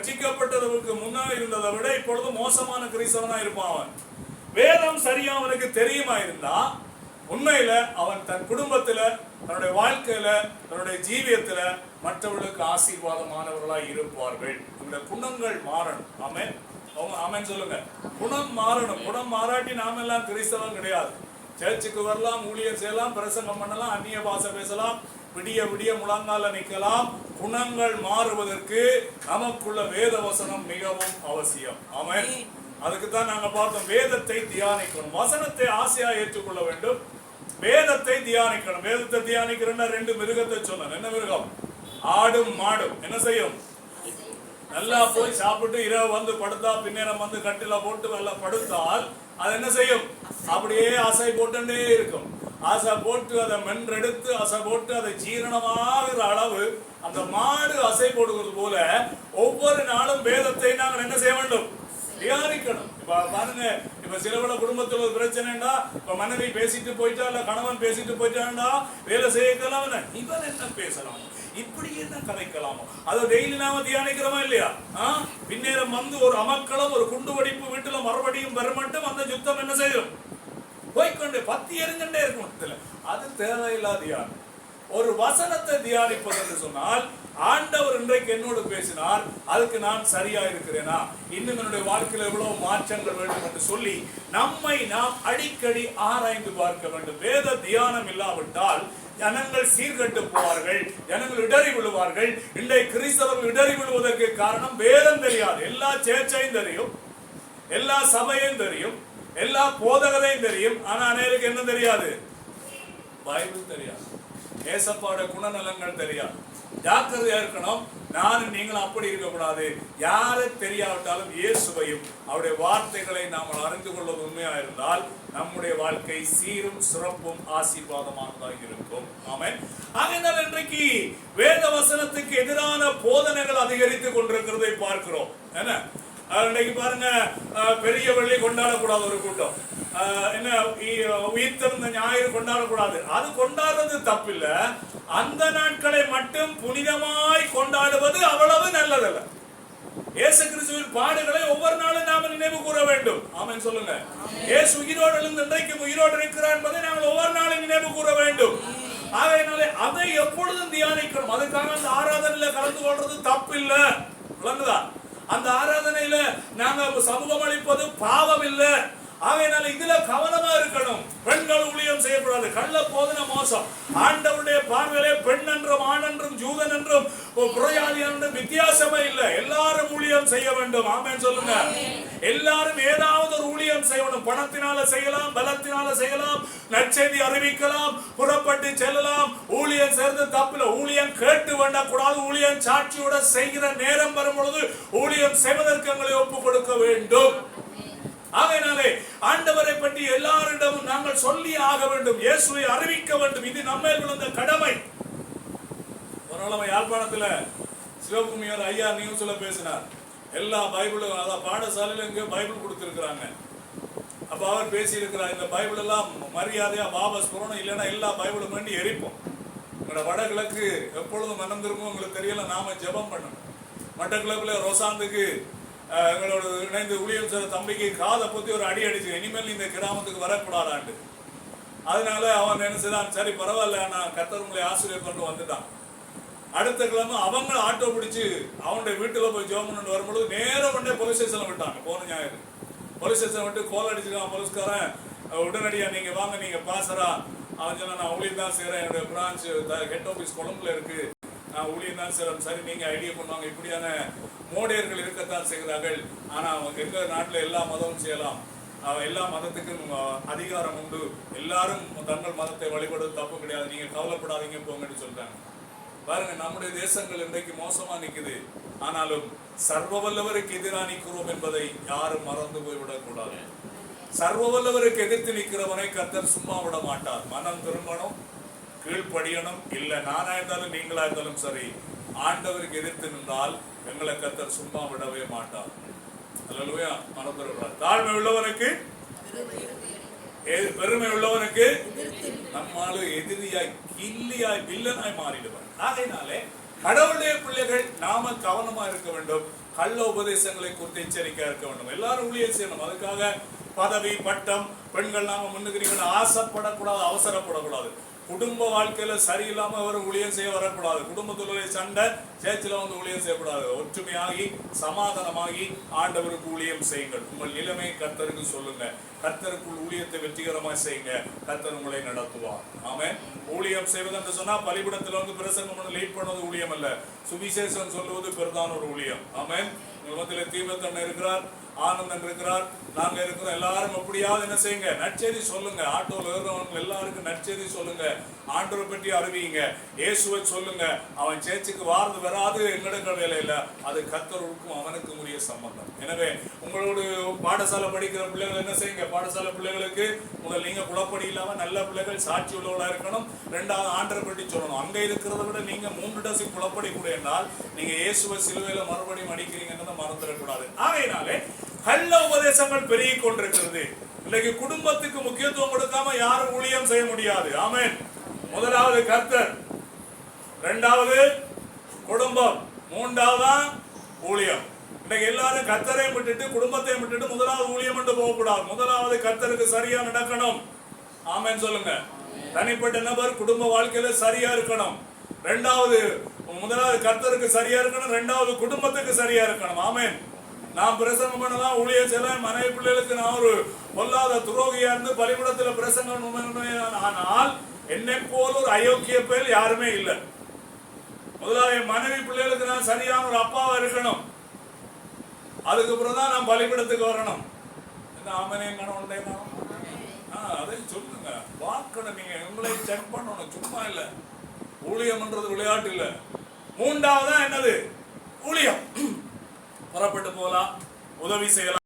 ரட்சிக்கப்பட்டதற்கு முன்னாடி இருந்ததை விட இப்பொழுது மோசமான கிறிஸ்தவனா இருப்பான். அவன் வேதம் சரியா அவனுக்கு தெரியுமா இருந்தா உண்மையில அவன் தன் குடும்பத்துல, தன்னுடைய வாழ்க்கையில, தன்னுடைய ஜீவியத்துல மற்றவர்களுக்கு ஆசீர்வாதமானவர்களாய் இருப்பார்கள். இந்த குணங்கள் மாறணும். ஆமென், ஆமென் சொல்லுங்க. குணம் மாறணும். குணம் மாறாட்டி நாம எல்லாம் கிறிஸ்தவம் கிடையாது. சர்ச்சுக்கு வரலாம், ஊழியர் செய்யலாம், பிரசங்கம் பண்ணலாம், அந்நிய பாஷை பேசலாம், விடிய விடிய முழங்கால நிக்கலாம். குணங்கள் மாறுவதற்கு நமக்குள்ள வேத வசனம் மிகவும் அவசியம். ஆமென். அதுக்கு தான் நாங்க பார்த்தோம், வேதத்தை தியானிக்கணும். வசனத்தை ஆசையா ஏற்றுக்கொள்ள வேண்டும், வேதத்தை தியானிக்கணும். வேதத்தை தியானிக்கிறேன்னா 2 மிருகத்தை சொன்னேன். என்ன மிருகம்? ஆடும் மாடும். என்ன செய்யும்? நல்லா போய் சாப்பிட்டு இரவு வந்து படுத்தா, பின்னேரம் வந்து கட்டில போட்டு நல்லா படுத்தால் அது என்ன செய்யும்? அப்படியே ஆசை போட்டுட்டே இருக்கும். ஆசை போட்டு அதை மென்றெடுத்து ஆசை போட்டு அதை ஜீரணமாகிற அளவு அந்த மாடு அசை போடுவது போல ஒவ்வொரு நாளும் வேதத்தை நாங்கள் என்ன செய்ய வேண்டும்? தியானிக்கணும். இப்ப பாருங்க, இப்ப சிலவள குடும்பத்துல ஒரு பிரச்சனைடா, இப்ப மனைவி பேசிட்டு போயிட்டா, இல்ல கணவன் பேசிட்டு போயிட்டான்டா, வேலை செய்யலாம், இவன் என்ன பேசலாம், இப்படி என்ன கதைக்கலாமோ, அதை டெய்லி நாம தியானிக்கிறோமா இல்லையா? பின்னேரம் வந்து ஒரு அமக்களம், ஒரு குண்டு வெடிப்பு வீட்டுல மறுபடியும் வரமட்டும் அந்த யுத்தம் என்ன செய்யும்? போய்கொண்டே பத்தி எரிஞ்சுட்டே இருக்கும். அது தேவையில்லாத தியானம். ஒரு வசனத்தை தியானிப்பது என்று சொன்னால், ஆண்டவர் இன்றைக்கு என்னோடு பேசினார், அதுக்கு நான் சரியா இருக்கிறேனா, இன்னும் என்னுடைய வாழ்க்கையில் எவ்வளவு மாற்றங்கள் வேண்டும் என்று சொல்லி நம்மை நாம் அடிக்கடி ஆராய்ந்து பார்க்க வேண்டும். வேத தியானம் இல்லாவிட்டால் ஜனங்கள் சீர்கட்டு போவார்கள், ஜனங்கள் இடறி விழுவார்கள். இன்றைக்கு கிறிஸ்தவர்கள் இடறி விழுவதற்கு காரணம் வேதம் தெரியாது. எல்லா சேர்ச்சையும் தெரியும், எல்லா சபையும் தெரியும், எல்லா போதகரையும் தெரியும், ஆனா அநேருக்கு என்ன தெரியாது? பைபிள் தெரியாது, ஏசப்பாட குணநலங்கள் தெரியாது. ஜாக்கிரதையா இருக்கணும். நானும் நீங்களும் அப்படி இருக்கக்கூடாது. யாரை தெரியாவிட்டாலும் இயேசுவையும் அவருடைய வார்த்தைகளை நாம் அறிந்து கொள்வது உண்மையா இருந்தால் நம்முடைய வாழ்க்கை சீரும் சிறப்பும் ஆசீர்வாதமானதாக இருக்கும். ஆமென். ஆகையால் இன்றைக்கு வேத வசனத்துக்கு எதிரான போதனைகள் அதிகரித்துக் கொண்டிருக்கிறதை பார்க்கிறோம். என்ன இன்னைக்கு பாருங்க, பெரிய வெள்ளி கொண்டாடக்கூடாது ஒரு கூட்டம், என்ன உயிர்த்தெழுந்த ஞாயிறு கொண்டாடக்கூடாது. அது கொண்டாடுறது தப்பில்ல, அந்த நாட்களை மட்டும் புனிதமாய் கொண்டாடுவது அவ்வளவு நல்லதல்ல. இயேசு கிறிஸ்துவின் பாடுகளை ஒவ்வொரு நாளும் நாம நினைவு கூற வேண்டும். ஆமென் சொல்லுங்க. இயேசு உயிரோடு எழுந்து இன்றைக்கு உயிரோடு இருக்கிறார் என்பதை நாங்கள் ஒவ்வொரு நாளும் நினைவு கூற வேண்டும். ஆகையினாலே அதை எப்பொழுதும் தியானிக்கணும். அதுக்காக அந்த ஆராதனையில கலந்து கொள்றது தப்பில்லை. விளங்குதா? அந்த ஆராதனையில நாங்க சமூகம் அளிப்பது பாவம் இல்லை. ஆகையினால இதுல கவனமா இருக்கணும். பெண்கள் ஊழியம் செய்யக்கூடாது. கள்ள போதனை மோசம். ஆண்டவருடைய பார்வையிலே பெண் என்றும் ஆண் என்றும் ஜூதன் என்றும் புறஜாதி என்றும் வித்தியாசமே இல்லை. எல்லாரும் ஊழியம் செய்ய வேண்டும். ஆமென் சொல்லுங்க. எல்லாரும் ஏதாவது ஒரு ஊழியம் செய்யணும். பணத்தினால செய்யலாம், பலத்தினால செய்யலாம், நற்செய்தி அறிவிக்கலாம், புறப்பட்டு செல்லலாம். ஊழியம் சேர்ந்து தப்பில்லை. ஊழியம் கேட்டு வேண்டக்கூடாது. ஊழியம் சாட்சியோட செய்கிற நேரம் வரும் பொழுது ஊழியம் செய்வதற்கு எங்களை ஒப்புக் கொடுக்க வேண்டும். ஆகையினாலே ஆண்டவரை பற்றி எல்லாரிடமும் நாங்கள் சொல்லி ஆக வேண்டும், இயேசுவை அறிவிக்க வேண்டும். இது நம்ம விழுந்த கடமை. ஒரு யாழ்ப்பாணத்துல சிவகுமியார் ஐயா நியூஸ்ல பேசினார். எல்லா பைபிளும், அதான் பாடசாலையில இங்க பைபிள் கொடுத்திருக்கிறாங்க. அப்ப அவர் பேசி இருக்கிறார், இந்த பைபிள் எல்லாம் மரியாதையா வாபஸ் போறணும், இல்லைன்னா எல்லா பைபிளும் வேண்டி எரிப்போம். எங்களோட வடகிழக்கு எப்பொழுதும் மனந்திருக்கும் உங்களுக்கு தெரியல, நாம ஜெபம் பண்ணணும். மட்டக்கிழப்புல ரோசாந்துக்கு எங்களோட இணைந்து ஊழியம் செய்ற தம்பிக்கு காதை பத்தி ஒரு அடி அடிச்சு, இனிமேல் இந்த கிராமத்துக்கு வரக்கூடாதாண்டு. அதனால அவன் என்ன செய்தான், சரி பரவாயில்ல, நான் கர்த்தர் உங்களை ஆசிரியர் கொண்டு வந்துட்டான். அடுத்த கிழமை அவங்க ஆட்டோ பிடிச்சு அவனுடைய வீட்டுல போய் ஜெபம் பண்ணிட்டு வரும்பொழுது நேரம் கொண்டே போலீஸ் ஸ்டேஷன்ல விட்டாங்க. போன ஞாயிறு போலீஸ் ஸ்டேஷன் விட்டு கோல் அடிச்சுக்கான் போலீஸ்காரன். உடனடியா நீங்க வாங்க, நீங்க பாசரா. அவன் சொன்னா, நான் ஊழியம் தான் செய்யறேன், என்னுடைய பிரான்ச் ஹெட் ஆபீஸ் கொழும்புல இருக்கு, நான் ஊழியம் தான் செய்யறேன். சரி, நீங்க ஐடியா பண்ணுவாங்க. இப்படியான மோடியர்கள் இருக்கத்தான் செய்கிறார்கள். ஆனா எங்க நாட்டுல எல்லா மதமும் செய்யலாம், எல்லா மதத்துக்கும் அதிகாரம் உண்டு, எல்லாரும் தங்கள் மதத்தை வழிபடுவது தப்பு கிடையாது, நீங்க கவலைப்படாதீங்க போங்கன்னு சொல்றாங்க. பாருங்க, நம்முடைய தேசங்கள் இன்றைக்கு மோசமா நிக்குது. ஆனாலும் சர்வ வல்லவருக்கு எதிராக நிற்கிறோம் என்பதை யாரும் மறந்து போய்விடக் கூடாது. சர்வ வல்லவருக்கு எதிர்த்து நிற்கிறவனை கர்த்தர் சும்மா விட மாட்டார். மனம் திரும்பணும், கீழ்ப்படியணும். இல்ல நானா இருந்தாலும் நீங்களா இருந்தாலும் சரி, ஆண்டவருக்கு எதிர்த்து நின்றால் எங்களை கர்த்தர் சும்மா விடவே மாட்டார். அல்லேலூயா. மறந்துவிடார். தாழ்மை உள்ளவனுக்கு, பெருமை உள்ளவனுக்கு நம்மால எதிரியாய் கில்லியாய் வில்லனாய் மாறிடுவார். ஆகையினாலே கடவுளுடைய பிள்ளைகள் நாம கவனமா இருக்க வேண்டும். கள்ள உபதேசங்களை குறித்து எச்சரிக்கையா இருக்க வேண்டும். எல்லாரும் ஊழியம் செய்யணும். அதுக்காக பதவி பட்டம் பெண்கள் நாம முன்னுக்கிறீங்கன்னு ஆசைப்படக்கூடாது, அவசரப்படக்கூடாது. குடும்ப வாழ்க்கையில சரியில்லாம அவர் ஊழியம் செய்ய வரக்கூடாது. குடும்பத்துடைய சண்டை சேர்ச்சில வந்து ஊழியம் செய்யக்கூடாது. ஒற்றுமையாகி சமாதானமாகி ஆண்டவருக்கு ஊழியம் செய்யுங்கள். உங்கள் நிலைமை கர்த்தருக்கு சொல்லுங்க. கர்த்தருக்குள் ஊழியத்தை வெற்றிகரமாக செய்யுங்க. கர்த்தர் உங்களை நடத்துவார். ஆமென். ஊழியம் செய்வது என்று சொன்னா பலிபீடத்துல வந்து பிரசங்கம் பண்ண லீட் பண்ணுவது ஊழியம் அல்ல. சுவிசேஷம் சொல்லுவது பிரதான ஒரு ஊழியம். ஆமென். உலகத்தில் தீபத்தன் இருக்கிறார், ஆனந்தன் இருக்கிறார், நாங்க இருக்கிறோம். எல்லாரும் எப்படியாவது என்ன செய்யுங்க, நற்செய்தி சொல்லுங்க. ஆட்டோல இருக்கிறவங்க எல்லாருக்கும் நற்செய்தி சொல்லுங்க. ஆண்டவரை பற்றி அறிவிங்க. இயேசுவை சொல்லுங்க. அவன் சேர்ச்சுக்கு வாரது வராது எங்கட வேலை இல்லை. அது கர்த்தருக்கும் அவனுக்கும் உரிய சம்பந்தம். எனவே உங்களோட பாடசாலை படிக்கிற பிள்ளைகள் என்ன செய்யுங்க, பாடசாலை பிள்ளைகளுக்கு முதல் நீங்க குழப்படி இல்லாம நல்ல பிள்ளைகள் சாட்சி உள்ளவர்களா இருக்கணும். ரெண்டாவது ஆண்டரை பற்றி சொல்லணும். அங்க இருக்கிறத விட நீங்க 3 டசன் குழப்படி கூட என்றால் நீங்க இயேசுவை சிலுவையில மறுபடியும் அடிக்கிறீங்கன்னு மறந்துடக்கூடாது. ஆகையினாலே கள்ள உபதேசங்கள் பெருகி கொண்டிருக்கிறது. இன்னைக்கு குடும்பத்துக்கு முக்கியத்துவம் கொடுக்காம யாரும் ஊழியம் செய்ய முடியாது. ஆமென். முதலாவது கர்த்தர், இரண்டாவது குடும்பம், மூன்றாவதான் ஊழியம். இன்னைக்கு எல்லாரும் கர்த்தரையும் விட்டுட்டு குடும்பத்தையும் விட்டுட்டு முதலாவது ஊழியம் என்று போகக்கூடாது. முதலாவது கர்த்தருக்கு சரியா நடக்கணும். ஆமென் சொல்லுங்க. தனிப்பட்ட நபர் குடும்ப வாழ்க்கையில சரியா இருக்கணும். இரண்டாவது முதலாவது கர்த்தருக்கு சரியா இருக்கணும், இரண்டாவது குடும்பத்துக்கு சரியா இருக்கணும். ஆமென். நான் பிரசங்கம் பண்ணலாம், ஊழியம் செய்யலாம், மனைவி பிள்ளைகளுக்கு நான் ஒரு பொல்லாத துரோகியா இருந்து பலிபீடத்துல பிரசங்கம் ஆனால் என்னை போல ஒரு அயோக்கிய பேர் யாருமே இல்லை. முதலாவது என் மனைவி பிள்ளைகளுக்கு நான் சரியான ஒரு அப்பாவா இருக்கணும். அதுக்கப்புறம் தான் நான் பலிபீடத்துக்கு வரணும். என்ன ஆமனே கணவன் அதை சொல்லுங்க. பார்க்கணும், நீங்க உங்களை செக் பண்ணணும். சும்மா இல்ல. ஊழியம்ன்றது விளையாட்டு இல்ல. மூன்றாவதா என்னது? ஊழியம். புறப்பட்டு போலாம், உதவி செய்யலாம்.